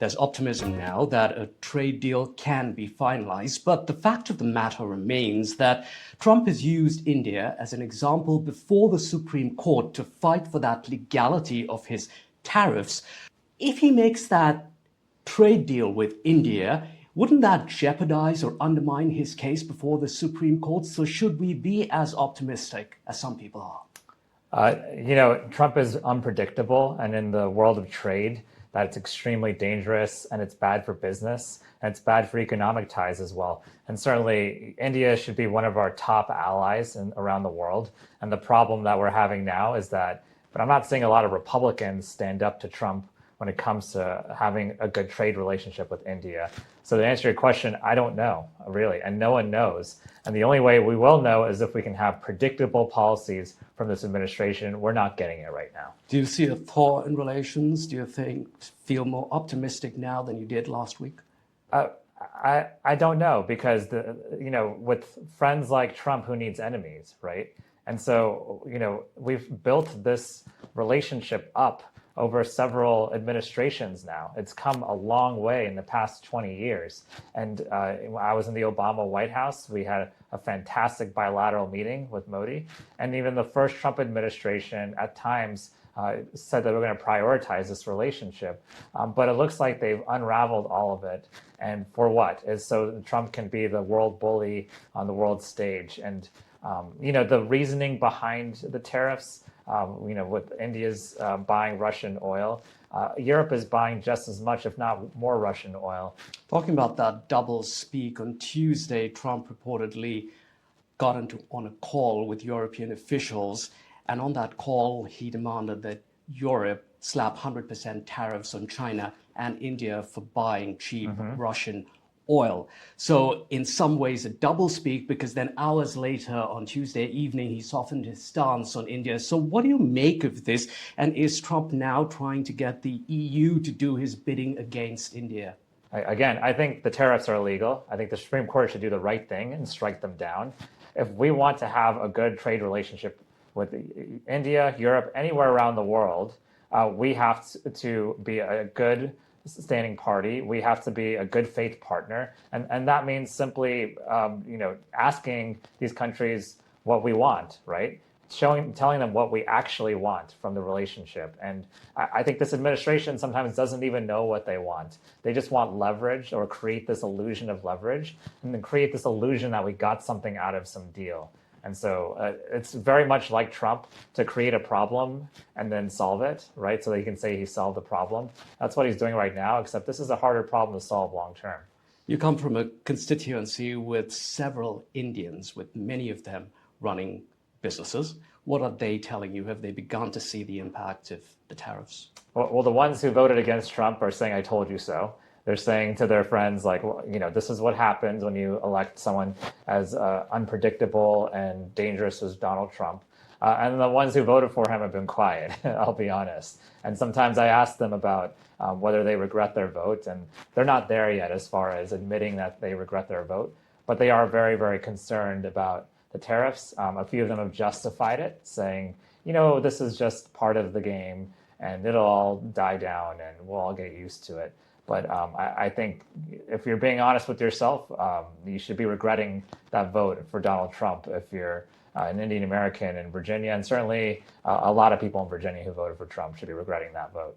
There's optimism now that a trade deal can be finalized, but the fact of the matter remains that Trump has used India as an example before the Supreme Court to fight for that legality of his tariffs. If he makes that trade deal with India, wouldn't that jeopardize or undermine his case before the Supreme Court? So should we be as optimistic as some people are? Trump is unpredictable, and in the world of trade, that's extremely dangerous, and it's bad for business, and it's bad for economic ties as well. And certainly, India should be one of our top allies around the world. And the problem that we're having now is that, but I'm not seeing a lot of Republicans stand up to Trump when it comes to having a good trade relationship with India. So to answer your question, I don't know, really, and no one knows. And the only way we will know is if we can have predictable policies from this administration. We're not getting it right now. Do you see a thaw in relations? Do you feel more optimistic now than you did last week? I don't know, because with friends like Trump, who needs enemies, right? And so, we've built this relationship up over several administrations now. It's come a long way in the past 20 years. And I was in the Obama White House. We had a fantastic bilateral meeting with Modi. And even the first Trump administration at times said that we're going to prioritize this relationship. But it looks like they've unraveled all of it. And for what? Is so Trump can be the world bully on the world stage. And the reasoning behind the tariffs, with India's buying Russian oil, Europe is buying just as much, if not more, Russian oil. Talking about that double speak, on Tuesday, Trump reportedly got on a call with European officials. And on that call, he demanded that Europe slap 100% tariffs on China and India for buying cheap Russian oil. So in some ways a doublespeak, because then hours later on Tuesday evening, he softened his stance on India. So what do you make of this? And is Trump now trying to get the EU to do his bidding against India? Again, I think the tariffs are illegal. I think the Supreme Court should do the right thing and strike them down. If we want to have a good trade relationship with India, Europe, anywhere around the world, we have to be a good standing party. We have to be a good faith partner. And that means simply, asking these countries what we want, right? Telling them what we actually want from the relationship. And I think this administration sometimes doesn't even know what they want. They just want leverage, or create this illusion of leverage, and then create this illusion that we got something out of some deal. And so it's very much like Trump to create a problem and then solve it, right? So that he can say he solved the problem. That's what he's doing right now, except this is a harder problem to solve long term. You come from a constituency with several Indians, with many of them running businesses. What are they telling you? Have they begun to see the impact of the tariffs? Well, the ones who voted against Trump are saying, I told you so. They're saying to their friends, like, well, this is what happens when you elect someone as unpredictable and dangerous as Donald Trump. And the ones who voted for him have been quiet, I'll be honest. And sometimes I ask them about whether they regret their vote, and they're not there yet as far as admitting that they regret their vote. But they are very, very concerned about the tariffs. A few of them have justified it, saying, this is just part of the game, and it'll all die down, and we'll all get used to it. But I think if you're being honest with yourself, you should be regretting that vote for Donald Trump if you're an Indian American in Virginia. And certainly a lot of people in Virginia who voted for Trump should be regretting that vote.